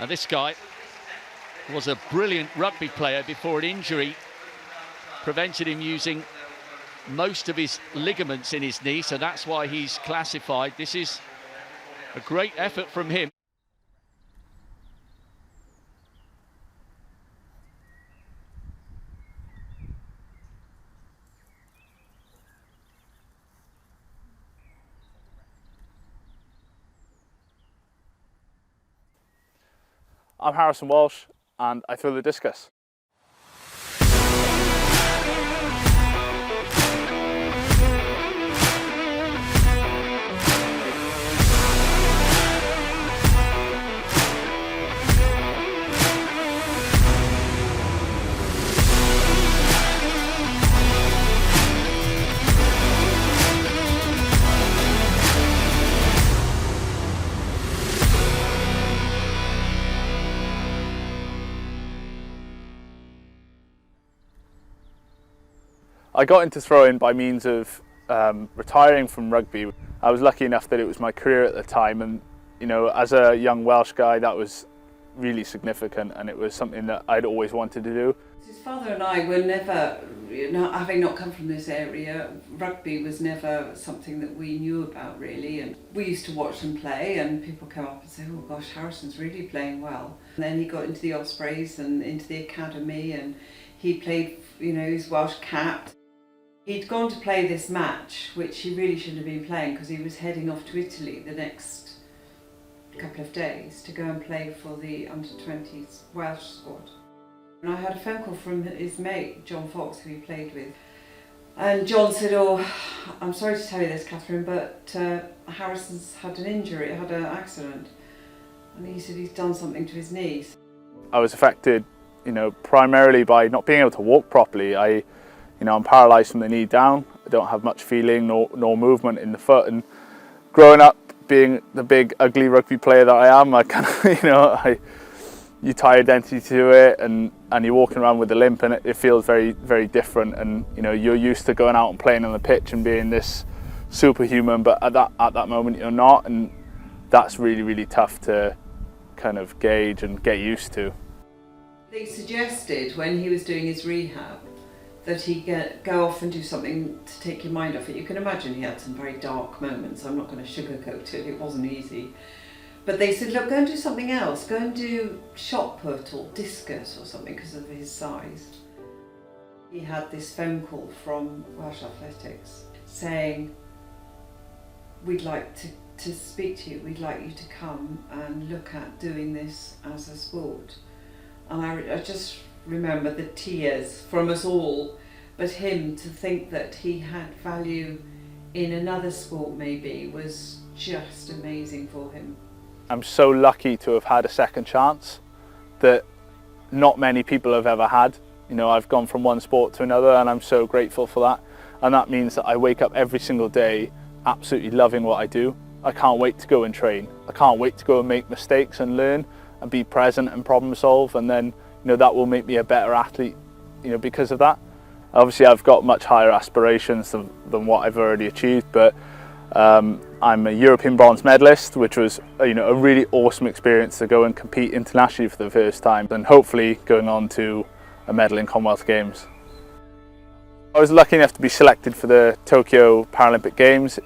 Now this guy was a brilliant rugby player before an injury prevented him using most of his ligaments in his knee, so that's why he's classified. This is a great effort from him. I'm Harrison Walsh and I throw the discus. I got into throwing by means of retiring from rugby. I was lucky enough that it was my career at the time, and you know, as a young Welsh guy, that was really significant, and it was something that I'd always wanted to do. His father and I were never, having not come from this area, rugby was never something that we knew about really, and we used to watch them play and people come up and say, oh gosh, Harrison's really playing well. And then he got into the Ospreys and into the academy, and he played, you know, he's Welsh capped. He'd gone to play this match, which he really shouldn't have been playing because he was heading off to Italy the next couple of days to go and play for the under-20s Welsh squad. And I had a phone call from his mate, John Fox, who he played with. And John said, oh, I'm sorry to tell you this, Catherine, but Harrison's had an injury, had an accident. And he said he's done something to his knees. I was affected, you know, primarily by not being able to walk properly. I'm paralysed from the knee down. I don't have much feeling nor movement in the foot. And growing up, being the big, ugly rugby player that I am, I kind of, you tie identity to it, and you're walking around with a limp, and it feels very, very different. And you know, you're used to going out and playing on the pitch and being this superhuman, but at that moment you're not, and that's really, really tough to kind of gauge and get used to. They suggested when he was doing his rehab that he go off and do something to take your mind off it. You can imagine he had some very dark moments. I'm not going to sugarcoat it, it wasn't easy. But they said, look, go and do something else. Go and do shot put or discus or something because of his size. He had this phone call from Welsh Athletics saying, we'd like to speak to you, we'd like you to come and look at doing this as a sport. And I just remember the tears from us all, but him to think that he had value in another sport maybe was just amazing for him. I'm so lucky to have had a second chance that not many people have ever had. You know, I've gone from one sport to another, and I'm so grateful for that. And that means that I wake up every single day absolutely loving what I do. I can't wait to go and train. I can't wait to go and make mistakes and learn and be present and problem solve, and then that will make me a better athlete, because of that. Obviously, I've got much higher aspirations than what I've already achieved, but I'm a European bronze medalist, which was a really awesome experience to go and compete internationally for the first time, and hopefully going on to a medal in Commonwealth Games. I was lucky enough to be selected for the Tokyo Paralympic Games,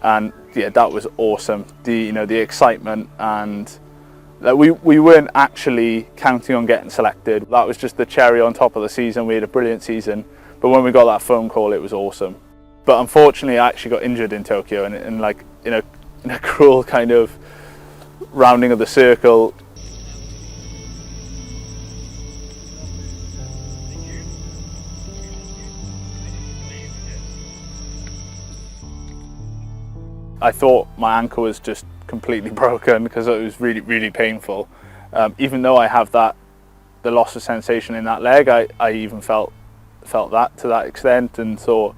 and yeah, that was awesome. The excitement, and we weren't actually counting on getting selected. That was just the cherry on top of the season. We had a brilliant season, but when we got that phone call, it was awesome. But unfortunately, I actually got injured in Tokyo, and in a cruel kind of rounding of the circle. I thought my ankle was just completely broken because it was really, really painful. Even though I have the loss of sensation in that leg, I even felt that to that extent, and thought,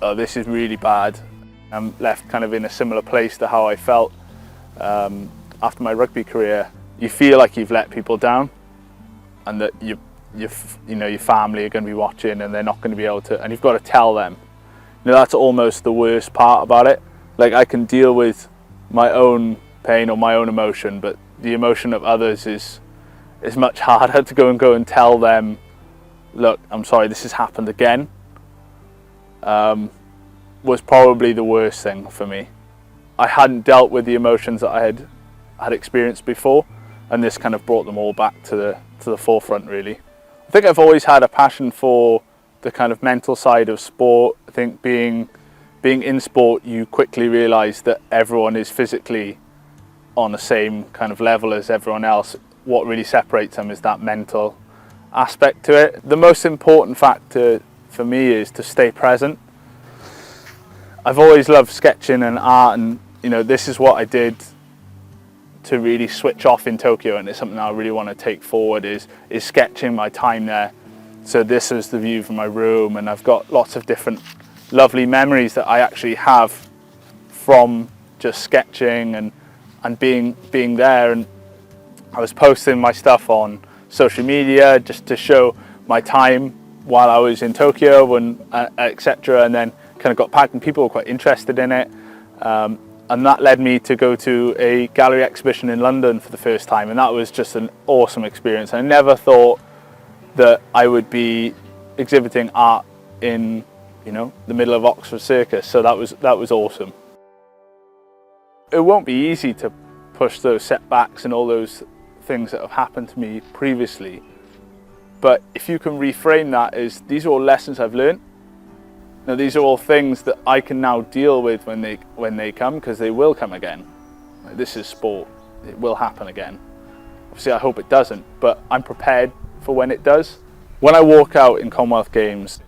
oh, this is really bad. I'm left kind of in a similar place to how I felt after my rugby career. You feel like you've let people down, and that your family are going to be watching, and they're not going to be able to, and you've got to tell them. That's almost the worst part about it. Like, I can deal with my own pain or my own emotion, but the emotion of others is much harder to go and tell them, look, I'm sorry, this has happened again, was probably the worst thing for me. I hadn't dealt with the emotions that I had experienced before, and this kind of brought them all back to the forefront, really. I think I've always had a passion for the kind of mental side of sport. I think being in sport, you quickly realise that everyone is physically on the same kind of level as everyone else. What really separates them is that mental aspect to it. The most important factor for me is to stay present. I've always loved sketching and art, and this is what I did to really switch off in Tokyo, and it's something I really want to take forward is sketching my time there. So this is the view from my room, and I've got lots of different lovely memories that I actually have from just sketching and being there. And I was posting my stuff on social media just to show my time while I was in Tokyo and etc. And then kind of got back, and people were quite interested in it. And that led me to go to a gallery exhibition in London for the first time, and that was just an awesome experience. I never thought that I would be exhibiting art in, the middle of Oxford Circus, so that was awesome. It won't be easy to push those setbacks and all those things that have happened to me previously, but if you can reframe that as these are all lessons I've learned. Now, these are all things that I can now deal with when they come, because they will come again. This is sport. It will happen again. Obviously, I hope it doesn't, but I'm prepared for when it does. When I walk out in Commonwealth Games,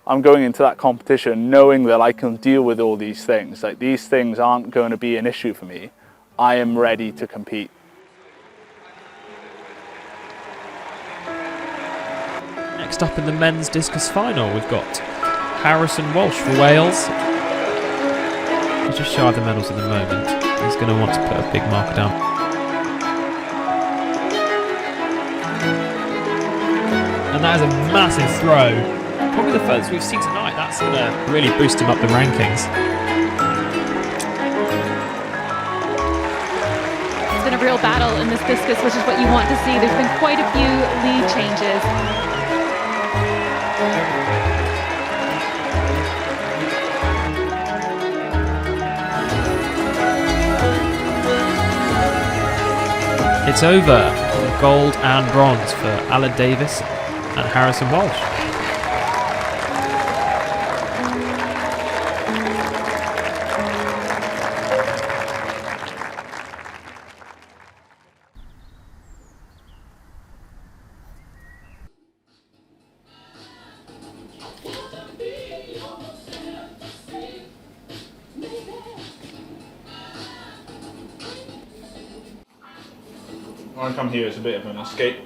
I'm going into that competition knowing that I can deal with all these things. Like, these things aren't going to be an issue for me. I am ready to compete. Next up in the men's discus final, we've got Harrison Walsh for Wales. He's just shy of the medals at the moment. He's going to want to put a big marker down. And that is a massive throw. Probably the furthest we've seen tonight. That's going to really boost him up the rankings. It's been a real battle in this discus, which is what you want to see. There's been quite a few lead changes. It's over. Gold and bronze for Alan Davis and Harrison Walsh. When I come here, it's a bit of an escape,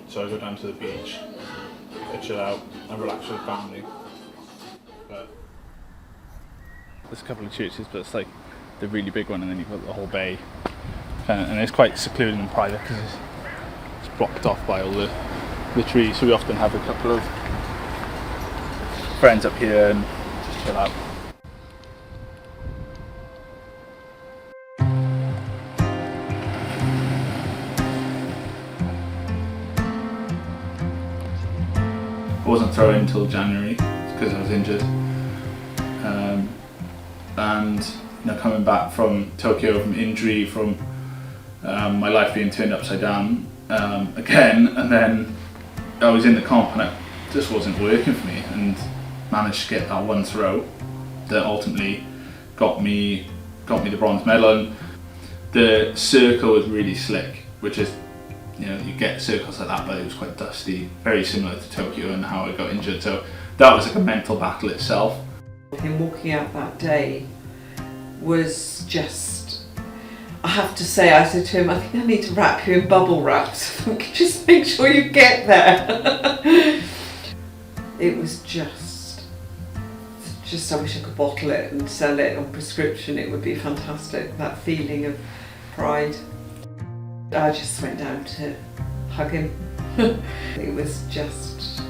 so I go down to the beach, I chill out, I relax with family. But there's a couple of churches, but it's like the really big one, and then you've got the whole bay, and it's quite secluded and private because it's blocked off by all the trees. So we often have a couple of friends up here and just chill out. I wasn't throwing until January because I was injured, and coming back from Tokyo from injury, from my life being turned upside down again, and then I was in the comp and it just wasn't working for me, and managed to get that one throw that ultimately got me the bronze medal. And the circle was really slick, which is, you get circles like that, but it was quite dusty, very similar to Tokyo and how I got injured. So that was like a mental battle itself. Him walking out that day was just, I have to say, I said to him, I think I need to wrap you in bubble wrap so we can just make sure you get there. It was just I wish I could bottle it and sell it on prescription. It would be fantastic, that feeling of pride. I just went down to hug him. It was just,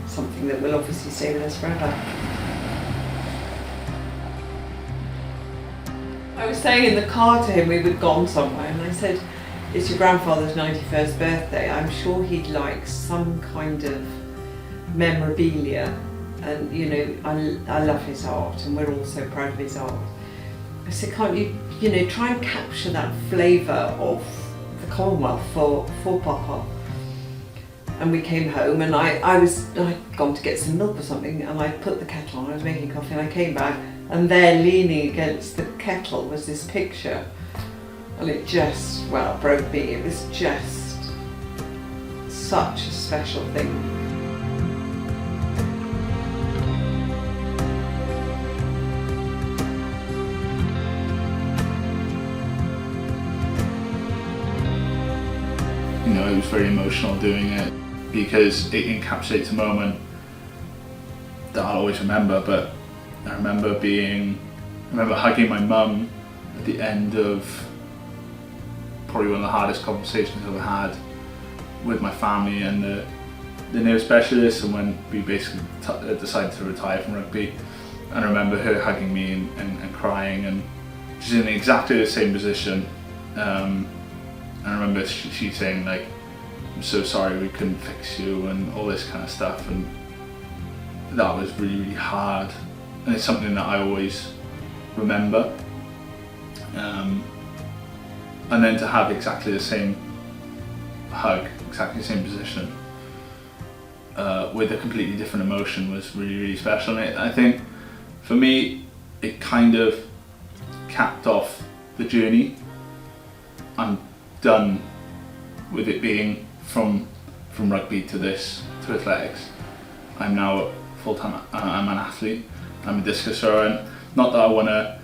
something that will obviously stay with us forever. I was saying in the car to him, we were gone somewhere, and I said, it's your grandfather's 91st birthday. I'm sure he'd like some kind of memorabilia. And you know, I love his art, and we're all so proud of his art. I said, can't you, try and capture that flavour of the Commonwealth for Papa? And we came home, and I'd gone to get some milk or something, and I put the kettle on. I was making coffee, and I came back, and there, leaning against the kettle, was this picture, and it just, well, broke me. It was just such a special thing. You know, it was very emotional doing it because it encapsulates a moment that I'll always remember. But I remember hugging my mum at the end of probably one of the hardest conversations I've ever had with my family and the nerve specialist, and when we basically decided to retire from rugby. And I remember her hugging me and crying, and she's in exactly the same position. I remember she saying, like, I'm so sorry we couldn't fix you and all this kind of stuff, and that was really, really hard, and it's something that I always remember. And then to have exactly the same hug, exactly the same position, with a completely different emotion was really, really special. And I think for me, it kind of capped off the journey. I'm done with it being from rugby to athletics. I'm now full-time, I'm an athlete, I'm a discus thrower, and not that I want to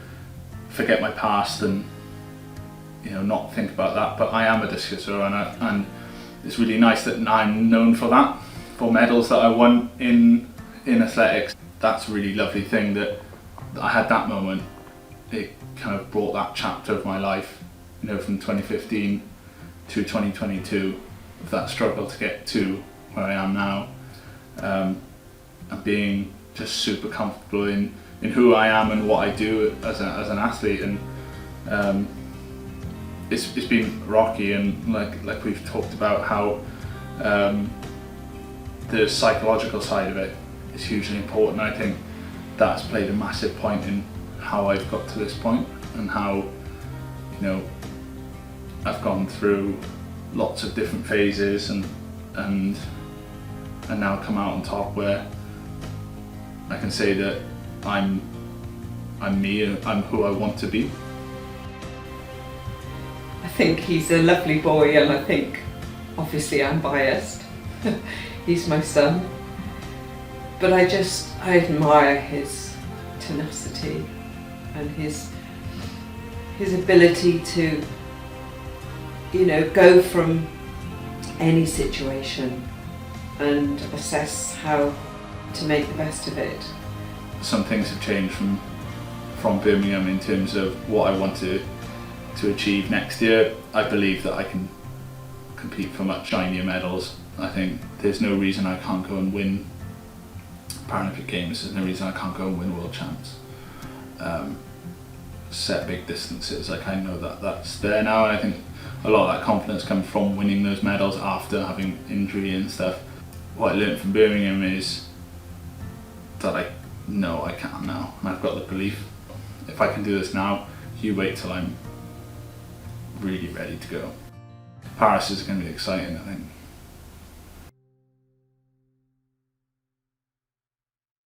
forget my past and not think about that, but I am a discus thrower, and it's really nice that I'm known for that, for medals that I won in athletics. That's a really lovely thing that I had that moment. It kind of brought that chapter of my life, from 2015 to 2022, of that struggle to get to where I am now, and being just super comfortable in who I am and what I do as an athlete. And it's been rocky, and like we've talked about how the psychological side of it is hugely important. I think that's played a massive point in how I've got to this point, and how I've gone through lots of different phases and now come out on top, where I can say that I'm me, I'm who I want to be. I think he's a lovely boy, and I think, obviously I'm biased, he's my son, but I admire his tenacity and his ability to go from any situation and assess how to make the best of it. Some things have changed from Birmingham in terms of what I want to achieve next year. I believe that I can compete for much shinier medals. I think there's no reason I can't go and win Paralympic Games. There's no reason I can't go and win World Champs. Set big distances. I know that that's there now, and I think a lot of that confidence comes from winning those medals after having injury and stuff. What I learned from Birmingham is that I know I can now, and I've got the belief. If I can do this now, you wait till I'm really ready to go. Paris is going to be exciting, I think.